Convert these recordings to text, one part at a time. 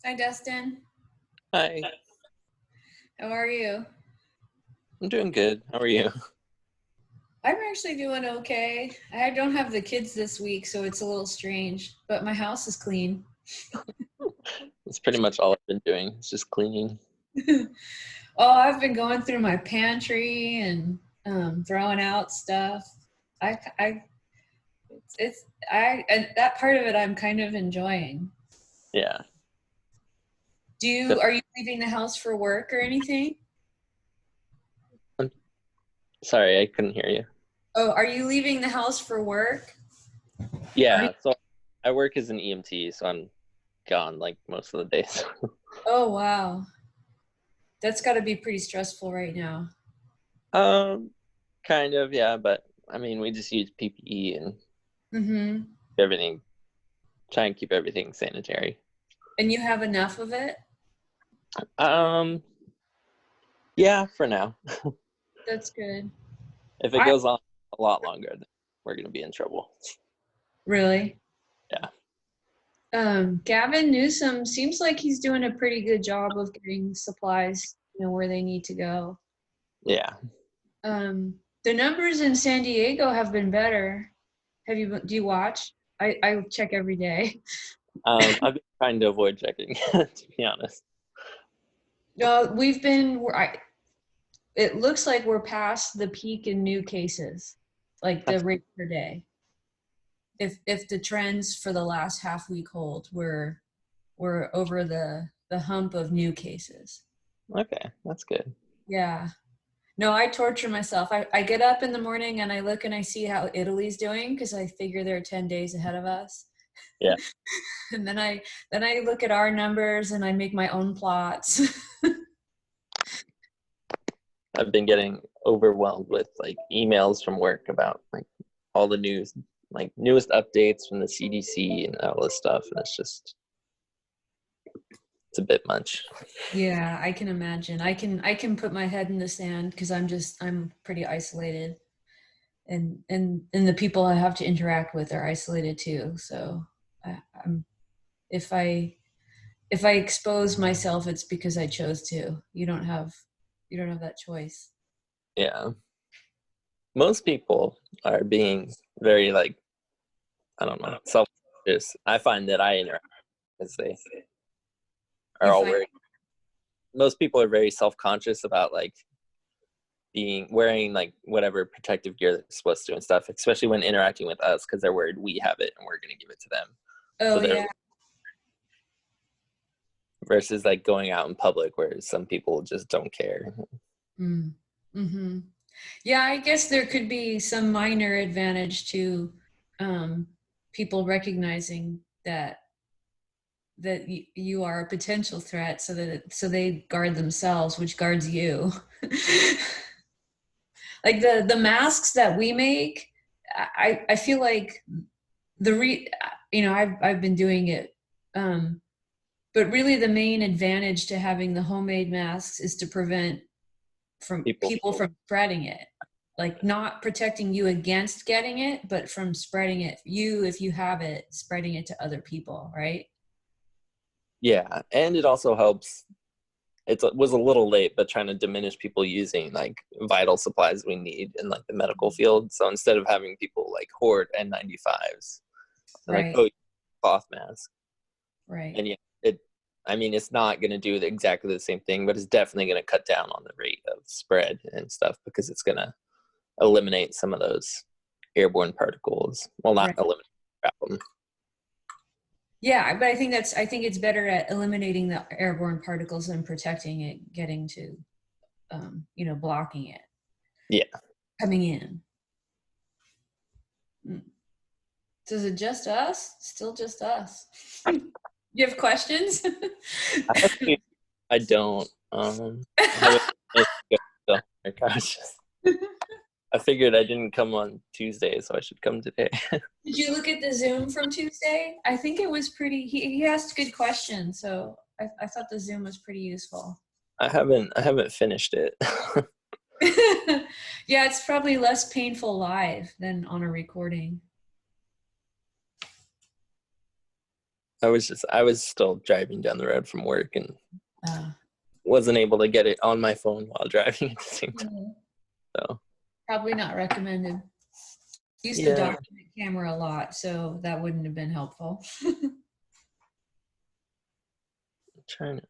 Hi, Dustin. Hi, How are you? I'm doing good. How are you? I'm actually doing okay. I don't have the kids this week, so it's a little strange, but my house is clean. That's pretty much all I've been doing. It's just cleaning. Oh, I've been going through my pantry and throwing out stuff. I, it's and that part of it I'm kind of enjoying. Yeah. Are you leaving the house for work or anything? I'm sorry, I couldn't hear you. Oh, are you leaving the house for work? Or Yeah, so I work as an EMT, so I'm gone like most of the days. oh, wow. That's got to be pretty stressful right now. Um, kind of, yeah, but I mean, we just use PPE and Mm-hmm. everything, try and keep everything sanitary. And you have enough of it? Um, yeah, for now. That's good. If it I goes on a lot longer, then we're gonna be in trouble. really. Yeah. Gavin Newsom seems like he's doing a pretty good job of getting supplies, where they need to go. Yeah. The numbers in San Diego have been better. Do you watch? I check every day. I've been trying to avoid checking, to be honest. We've been, it looks like we're past the peak in new cases, like the That's rate per day. If the trends for the last half week hold, we're over the hump of new cases. okay. That's good. Yeah. No, I torture myself. I get up in the morning and I look and I see how Italy's doing because I figure they're 10 days ahead of us. Yeah. And then I look at our numbers and I make my own plots. I've been getting overwhelmed with like emails from work about like all the news, like newest updates from the CDC and all this stuff, and it's a bit much. Yeah, I can imagine. I can put my head in the sand because I'm pretty isolated, and the people I have to interact with are isolated too. So I'm if I expose myself, it's because I chose to. You don't have that choice. Yeah, most people are being very like I don't know self-conscious. I find that I interact as they are You all find very. Most people are very self-conscious about like being wearing like whatever protective gear they're supposed to and stuff, especially when interacting with us because they're worried we have it and we're going to give it to them. So Oh they're yeah. versus like going out in public where some people just don't care. Mm. Hmm. Yeah, I guess there could be some minor advantage to um, people recognizing that you are a potential threat, so they guard themselves, which guards you. Like the masks that we make, I feel like I've been doing it, um, but really the main advantage to having the homemade masks is to prevent from People, people from spreading it, like not protecting you against getting it, but from spreading it, if you have it, spreading it to other people, right? yeah, and it also helps. It was a little late, but trying to diminish people using like vital supplies we need in like the medical field. So instead of having people like hoard N95s, they're like, Right. oh, cloth mask, Right. and yeah, it. I mean, it's not going to do exactly the same thing, but it's definitely going to cut down on the rate of spread and stuff because it's going to eliminate some of those airborne particles. Well, not Right. eliminate, trap them. Yeah, but I think it's better at eliminating the airborne particles than protecting it getting to blocking it Yeah. coming in. Mm. So is it just us? Still just us? You have questions? Honestly, I don't. I haven't finished the gosh. I figured I didn't come on Tuesday, so I should come today. Did you look at the Zoom from Tuesday? I think it was pretty. He asked good questions, so I thought the Zoom was pretty useful. I haven't finished it. Yeah, it's probably less painful live than on a recording. I was still driving down the road from work and Uh, wasn't able to get it on my phone while driving at the same time. So Probably not recommended. Use the yeah, document camera a lot, so that wouldn't have been helpful. I'm trying to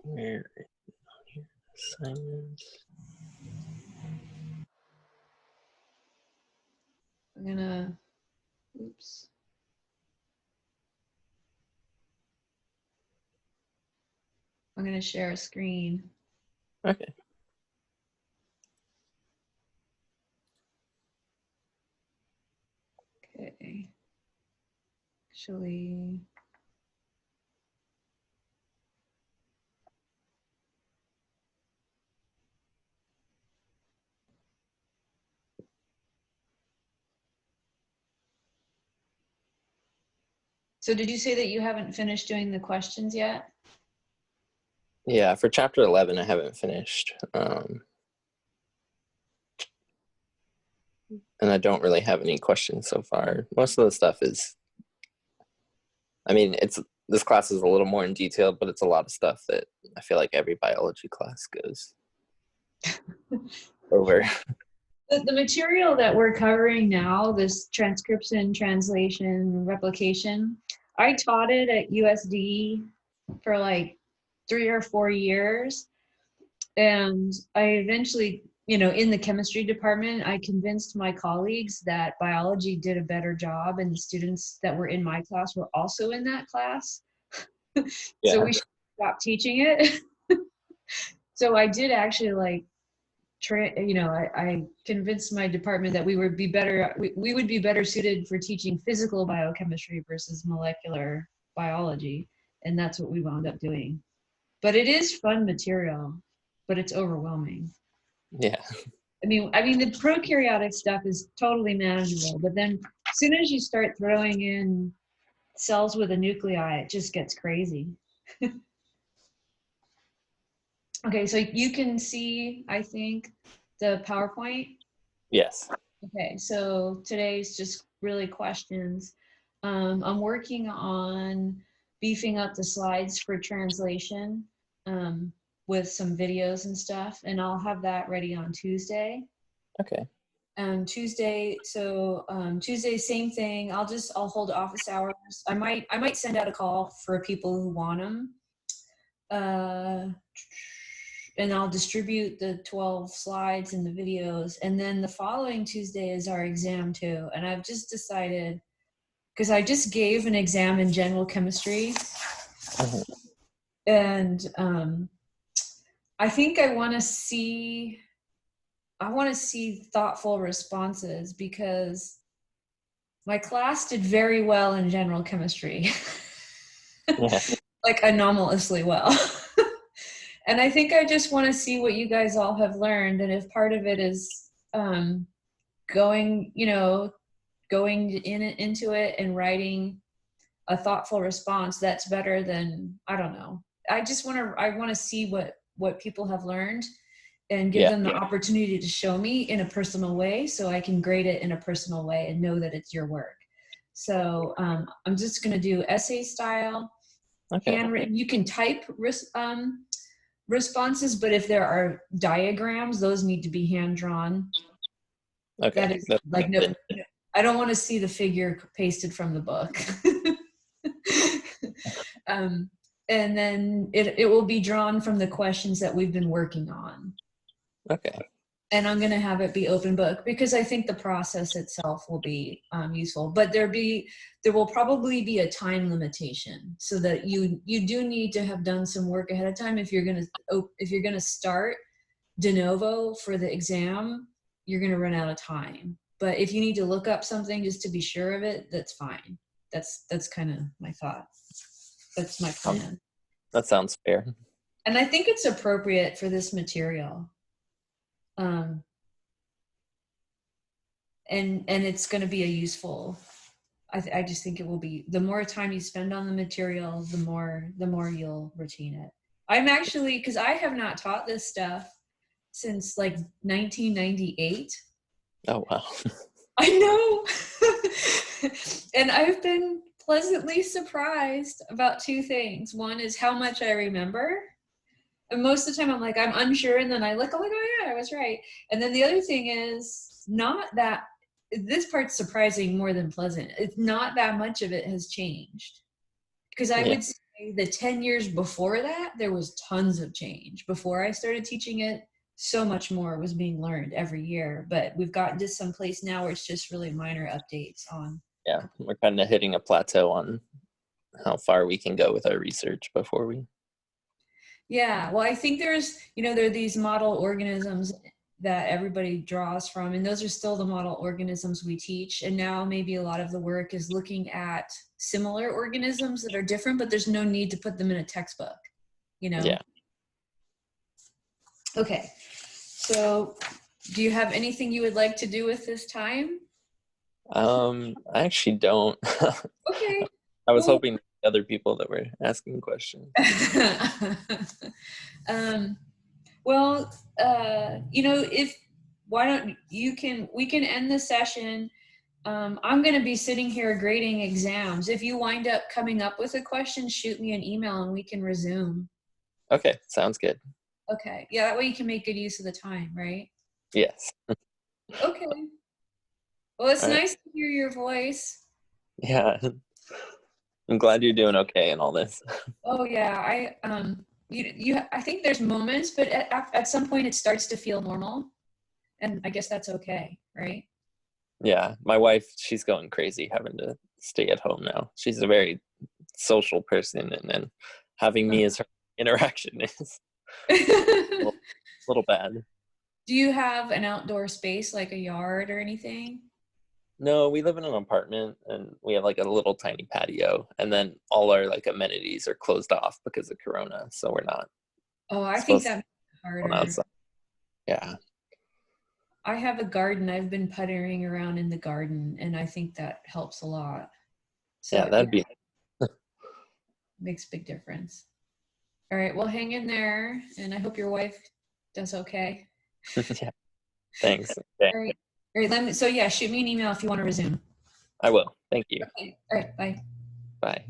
where assignments. I'm gonna, oops. I'm gonna share a screen. Okay. Okay. Actually, so did you say that you haven't finished doing the questions yet? Yeah, for chapter 11, I haven't finished. And I don't really have any questions so far. Most of the stuff is, I mean, this class is a little more in detail, but it's a lot of stuff that I feel like every biology class goes over. The material that we're covering now, this transcription, translation, replication, I taught it at USD for like 3 or 4 years. And I eventually, in the chemistry department, I convinced my colleagues that biology did a better job, and the students that were in my class were also in that class. So Yeah. we should stop teaching it. So I did actually I convinced my department that we would be better, we would be better suited for teaching physical biochemistry versus molecular biology. And that's what we wound up doing. But it is fun material, but it's overwhelming. Yeah. I mean, the prokaryotic stuff is totally manageable, but then as soon as you start throwing in cells with a nuclei, it just gets crazy. Okay, so you can see, I think, the PowerPoint. Yes. Okay, so today's just really questions. I'm working on beefing up the slides for translation with some videos and stuff, and I'll have that ready on Tuesday. Okay. Tuesday, so Tuesday, same thing. I'll hold office hours. I might send out a call for people who want them. And I'll distribute the 12 slides and the videos. And then the following Tuesday is our exam too. And I've just decided, because I just gave an exam in general chemistry, and I think I want to see thoughtful responses, because my class did very well in general chemistry. Yeah. Like anomalously well. And I think I just want to see what you guys all have learned, and if part of it is going into it and writing a thoughtful response, that's better than, I don't know. I want to see what people have learned and give Yeah. them the opportunity to show me in a personal way, so I can grade it in a personal way and know that it's your work. So I'm just going to do essay style, Okay. handwritten. You can type responses, but if there are diagrams, those need to be hand drawn. Okay. That is like, no, I don't want to see the figure pasted from the book. And then it will be drawn from the questions that we've been working on. Okay. And I'm going to have it be open book, because I think the process itself will be useful. But there will probably be a time limitation, so that you do need to have done some work ahead of time. If you're going to start de novo for the exam, you're going to run out of time. But if you need to look up something just to be sure of it, that's fine. That's kind of my thought. That's my plan. That sounds fair. And I think it's appropriate for this material. And it's going to be a useful, I just think it will be, the more time you spend on the material, the more you'll retain it. I'm actually, because I have not taught this stuff since like 1998. Oh, wow. I know. And I've been pleasantly surprised about two things. One is how much I remember. And most of the time I'm like, I'm unsure. And then I look, I'm like, oh yeah, I was right. And then the other thing is not that this part's surprising more than pleasant. It's not that much of it has changed. Because I Yeah. would say the 10 years before that, there was tons of change. Before I started teaching it, so much more was being learned every year. But we've gotten to some place now where it's just really minor updates on. Yeah. We're kind of hitting a plateau on how far we can go with our research before we. Yeah, well, I think there's, there are these model organisms that everybody draws from, and those are still the model organisms we teach. And now maybe a lot of the work is looking at similar organisms that are different, but there's no need to put them in a textbook, you know? Yeah. Okay, so do you have anything you would like to do with this time? I actually don't. Okay, I was well, hoping other people that were asking questions. um, well, if why don't we can end the session. I'm going to be sitting here grading exams. If you wind up coming up with a question, shoot me an email and we can resume. Okay, sounds good. Okay. Yeah, that way you can make good use of the time, right? Yes. Okay. Well, it's All right. nice to hear your voice. Yeah. I'm glad you're doing okay in all this. Oh yeah, I think there's moments, but at some point it starts to feel normal, and I guess that's okay, right? Yeah, my wife, she's going crazy having to stay at home now. She's a very social person, and then having me as her interaction is a little bad. Do you have an outdoor space like a yard or anything? No, we live in an apartment and we have like a little tiny patio, and then all our like amenities are closed off because of Corona, so we're not Oh, I think supposed to that makes it go harder. outside. Yeah, I have a garden. I've been puttering around in the garden, and I think that helps a lot. yeah, So yeah, that'd be makes a big difference. All right, well, hang in there, and I hope your wife does okay. yeah. Thanks. Okay, All right, all right. So yeah, shoot me an email if you want to resume. I will. Thank you. Okay. All right, bye. Bye.